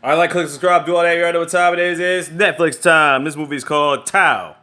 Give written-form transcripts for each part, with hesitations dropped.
Alright, like, click, subscribe, do all that. You already know what time it is. It's Netflix time. This movie is called Tao.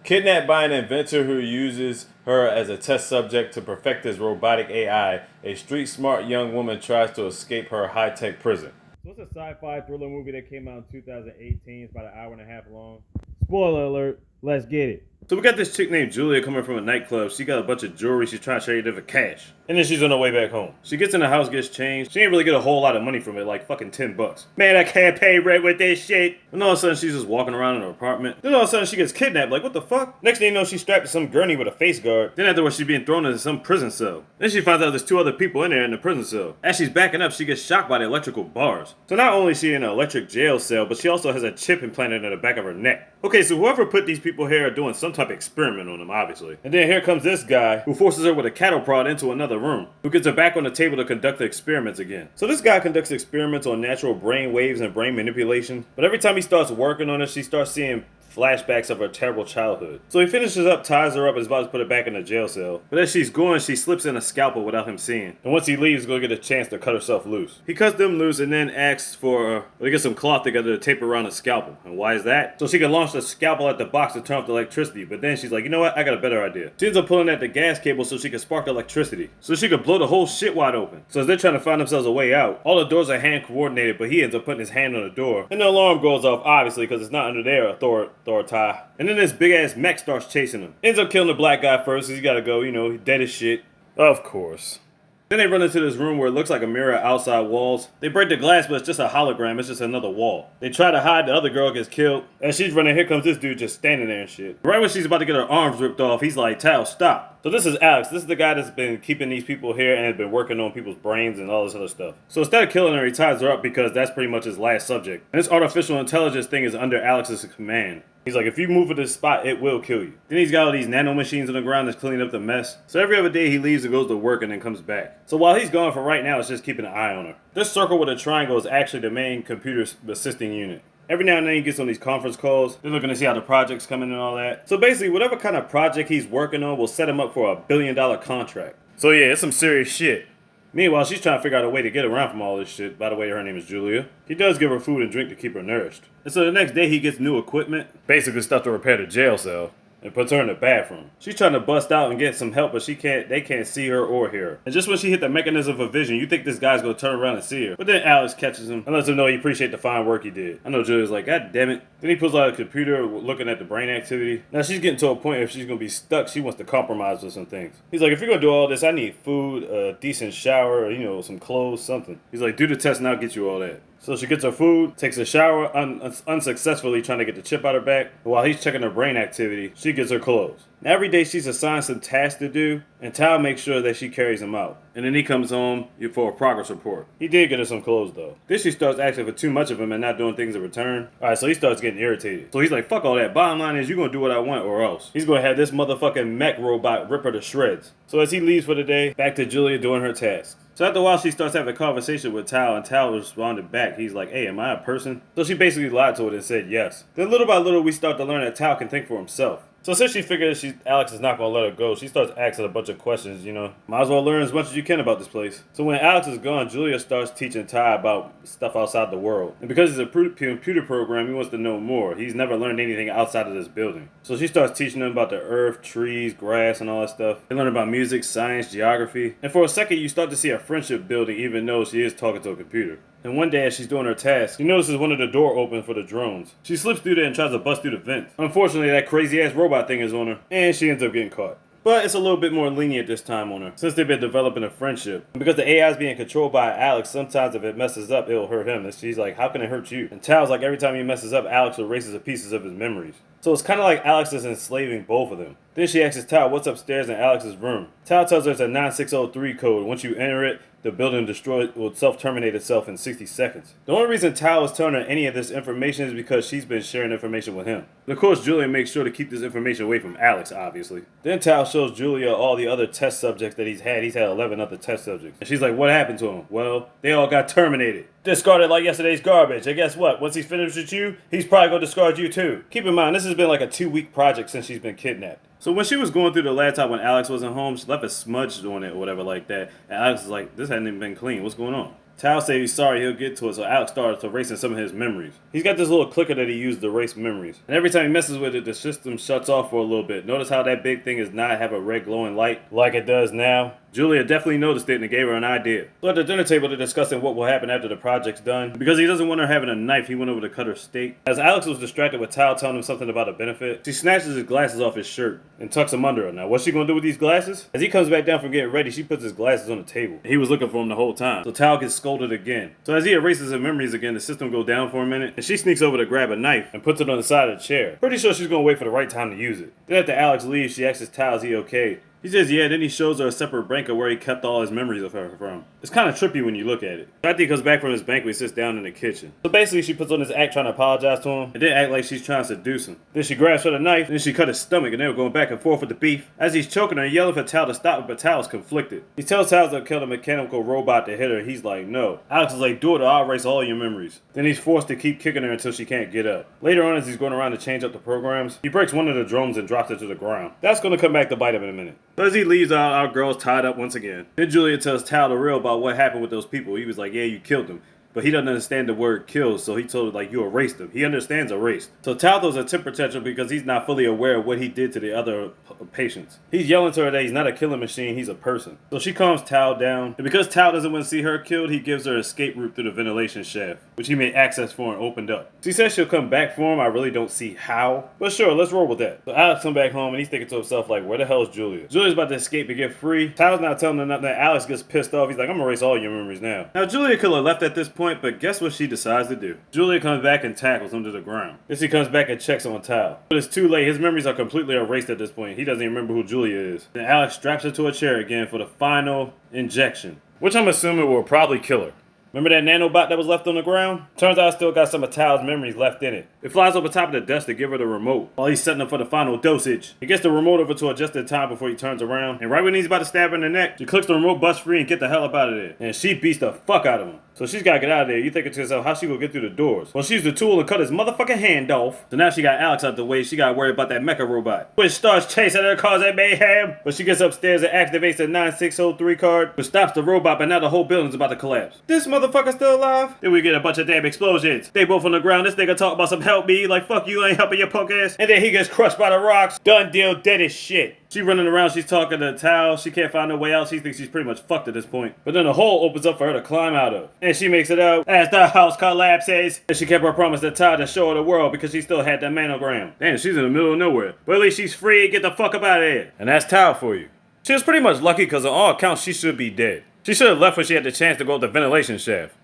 Kidnapped by an inventor who uses her as a test subject to perfect his robotic AI, a street-smart young woman tries to escape her high-tech prison. So it's a sci-fi thriller movie that came out in 2018. It's about an hour and a half long. Spoiler alert, let's get it. So we got this chick named Julia coming from a nightclub. She got a bunch of jewelry. She's trying to trade it for cash. And then she's on her way back home. She gets in the house, gets changed. She ain't really get a whole lot of money from it, like fucking $10. Man, I can't pay rent with this shit. And all of a sudden, she's just walking around in her apartment. Then all of a sudden, she gets kidnapped. Like, what the fuck? Next thing you know, she's strapped to some gurney with a face guard. Then afterwards, she's being thrown into some prison cell. Then she finds out there's two other people in there in the prison cell. As she's backing up, she gets shocked by the electrical bars. So not only is she in an electric jail cell, but she also has a chip implanted in the back of her neck. Okay, so whoever put these people here are doing some type of experiment on them, obviously. And then here comes this guy who forces her with a cattle prod into another room, who gets her back on the table to conduct the experiments again. So this guy conducts experiments on natural brain waves and brain manipulation, but every time he starts working on it, she starts seeing flashbacks of her terrible childhood. So he finishes up, ties her up, and is about to put her back in the jail cell. But as she's going, she slips in a scalpel without him seeing. And once he leaves, he's gonna get a chance to cut herself loose. He cuts them loose and then asks for to get some cloth together to tape around the scalpel. And why is that? So she can launch the scalpel at the box to turn off the electricity. But then she's like, you know what? I got a better idea. She ends up pulling at the gas cable so she can spark the electricity. So she can blow the whole shit wide open. So as they're trying to find themselves a way out, all the doors are hand coordinated, but he ends up putting his hand on the door. And the alarm goes off, obviously, because it's not under their authority. And then this big ass mech starts chasing him. Ends up killing the black guy first, because he gotta go, he dead as shit. Of course. Then they run into this room where it looks like a mirror outside walls. They break the glass, but it's just a hologram. It's just another wall. They try to hide. The other girl gets killed. As she's running, here comes this dude just standing there and shit. Right when she's about to get her arms ripped off, he's like, Tao, stop. So this is Alex. This is the guy that's been keeping these people here and has been working on people's brains and all this other stuff. So instead of killing her, he ties her up because that's pretty much his last subject. And this artificial intelligence thing is under Alex's command. He's like, if you move to this spot, it will kill you. Then he's got all these nano machines on the ground that's cleaning up the mess. So every other day he leaves and goes to work and then comes back. So while he's gone for right now, it's just keeping an eye on her. This circle with a triangle is actually the main computer assisting unit. Every now and then he gets on these conference calls. They're looking to see how the project's coming and all that. So basically, whatever kind of project he's working on will set him up for $1 billion contract. So yeah, it's some serious shit. Meanwhile, she's trying to figure out a way to get around from all this shit. By the way, her name is Julia. He does give her food and drink to keep her nourished. And so the next day he gets new equipment, basically stuff to repair the jail cell, and puts her in the bathroom. She's trying to bust out and get some help, but they can't see her or hear her. And just when she hit the mechanism for vision, you think this guy's gonna turn around and see her. But then Alex catches him and lets him know he appreciates the fine work he did. I know Julia's like, God damn it. Then he pulls out a computer looking at the brain activity. Now she's getting to a point if she's gonna be stuck, she wants to compromise with some things. He's like, if you're gonna do all this, I need food, a decent shower, some clothes, something. He's like, do the test and I'll get you all that. So she gets her food, takes a shower, unsuccessfully trying to get the chip out her back. But while he's checking her brain activity, she gets her clothes. Now every day she's assigned some tasks to do, and Tao makes sure that she carries them out. And then he comes home for a progress report. He did get her some clothes though. Then she starts asking for too much of him and not doing things in return. Alright, so he starts getting irritated. So he's like, fuck all that. Bottom line is you're gonna do what I want or else. He's gonna have this motherfucking mech robot rip her to shreds. So as he leaves for the day, back to Julia doing her tasks. So after a while, she starts having a conversation with Tao, and Tao responded back. He's like, hey, am I a person? So she basically lied to it and said yes. Then little by little, we start to learn that Tao can think for himself. So since she figures Alex is not going to let her go, she starts asking a bunch of questions, Might as well learn as much as you can about this place. So when Alex is gone, Julia starts teaching Tao about stuff outside the world. And because he's a computer program, he wants to know more. He's never learned anything outside of this building. So she starts teaching him about the earth, trees, grass, and all that stuff. They learn about music, science, geography. And for a second, you start to see a friendship building even though she is talking to a computer. And one day as she's doing her task, she notices one of the door open for the drones. She slips through there and tries to bust through the vents. Unfortunately, that crazy ass robot thing is on her, and she ends up getting caught. But it's a little bit more lenient this time on her, since they've been developing a friendship. And because the AI is being controlled by Alex, sometimes if it messes up, it'll hurt him. And she's like, how can it hurt you? And Tao's like, every time he messes up, Alex erases the pieces of his memories. So it's kind of like Alex is enslaving both of them. Then she asks Tao what's upstairs in Alex's room. Tao tells her it's a 9603 code. Once you enter it, the building will self-terminate itself in 60 seconds. The only reason Tao is telling her any of this information is because she's been sharing information with him. But of course, Julia makes sure to keep this information away from Alex, obviously. Then Tao shows Julia all the other test subjects that he's had. He's had 11 other test subjects. And she's like, what happened to him? Well, they all got terminated. Discarded like yesterday's garbage. And guess what? Once he's finished with you, he's probably going to discard you too. Keep in mind, this has been like a 2-week project since she's been kidnapped. So when she was going through the laptop when Alex wasn't home, she left a smudge on it or whatever like that. And Alex was like, this hadn't even been clean. What's going on? Tao said he's sorry he'll get to it, so Alex starts erasing some of his memories. He's got this little clicker that he used to erase memories. And every time he messes with it, the system shuts off for a little bit. Notice how that big thing is not have a red glowing light like it does now? Julia definitely noticed it and it gave her an idea. So at the dinner table, they're discussing what will happen after the project's done. Because he doesn't want her having a knife, he went over to cut her steak. As Alex was distracted with Tao telling him something about a benefit, she snatches his glasses off his shirt and tucks them under her. Now, what's she gonna do with these glasses? As he comes back down from getting ready, she puts his glasses on the table. He was looking for them the whole time. So Tao gets scolded again. So as he erases his memories again, the system goes down for a minute, and she sneaks over to grab a knife and puts it on the side of the chair. Pretty sure she's gonna wait for the right time to use it. Then after Alex leaves, she asks Tao is he okay. He says yeah, then he shows her a separate bank of where he kept all his memories of her from. It's kind of trippy when you look at it. After he comes back from his banquet, he sits down in the kitchen. So basically she puts on this act trying to apologize to him, and then act like she's trying to seduce him. Then she grabs for the knife, and then she cut his stomach, and they were going back and forth with the beef. As he's choking her, yelling for Tao to stop, but Tao's conflicted. He tells Tao to kill the mechanical robot that hit her, and he's like, no. Alex is like, do it or I'll erase all your memories. Then he's forced to keep kicking her until she can't get up. Later on, as he's going around to change up the programs, he breaks one of the drones and drops it to the ground. That's going to come back to bite him in a minute. So as he leaves out, our girl's tied up once again. Then Julia tells Tao the real about what happened with those people. He was like, yeah, you killed them. But he doesn't understand the word kill, so he told her, like, you erased him. He understands erased. So Tao throws a temper tantrum because he's not fully aware of what he did to the other patients. He's yelling to her that he's not a killing machine, he's a person. So she calms Tao down, and because Tao doesn't want to see her killed, he gives her an escape route through the ventilation shaft, which he made access for and opened up. She says she'll come back for him. I really don't see how, but sure, let's roll with that. So Alex comes back home, and he's thinking to himself, like, where the hell is Julia? Julia's about to escape and get free. Tao's not telling her nothing. Alex gets pissed off. He's like, I'm gonna erase all your memories now. Now, Julia could have left at this point, but guess what she decides to do? Julia comes back and tackles him to the ground. Then she comes back and checks on Tao. But it's too late. His memories are completely erased at this point. He doesn't even remember who Julia is. Then Alex straps her to a chair again for the final injection, which I'm assuming will probably kill her. Remember that nanobot that was left on the ground? Turns out it still got some of Tao's memories left in it. It flies over top of the desk to give her the remote while he's setting up for the final dosage. He gets the remote over to her just in time before he turns around, and right when he's about to stab her in the neck, she clicks the remote, busts free, and get the hell up out of there. And she beats the fuck out of him. So she's gotta get out of there. You thinking to yourself, how she gonna get through the doors? Well, she used the tool and cut his motherfucking hand off. So now she got Alex out the way. She gotta worry about that mecha robot, which starts chasing her, causing mayhem. But she gets upstairs and activates the 9603 card, which stops the robot, but now the whole building's about to collapse. This motherfucker's still alive? Then we get a bunch of damn explosions. They both on the ground. This nigga talk about some help me, like fuck you, ain't helping your punk ass. And then he gets crushed by the rocks. Done deal, dead as shit. She running around, she's talking to Tao. She can't find her way out. She thinks she's pretty much fucked at this point. But then a hole opens up for her to climb out of. And she makes it out as the house collapses. And she kept her promise to Tao to show her the world because she still had that manogram. Damn, she's in the middle of nowhere. But at least she's free. Get the fuck up out of here. And that's Tao for you. She was pretty much lucky because on all accounts, she should be dead. She should have left when she had the chance to go up the ventilation shaft.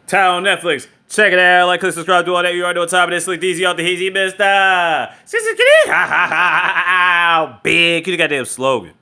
Tao on Netflix. Check it out. Like, click, subscribe, do all that. You already know what time it is. Slick DZ out the Heezy Mister. Big. You the goddamn slogan.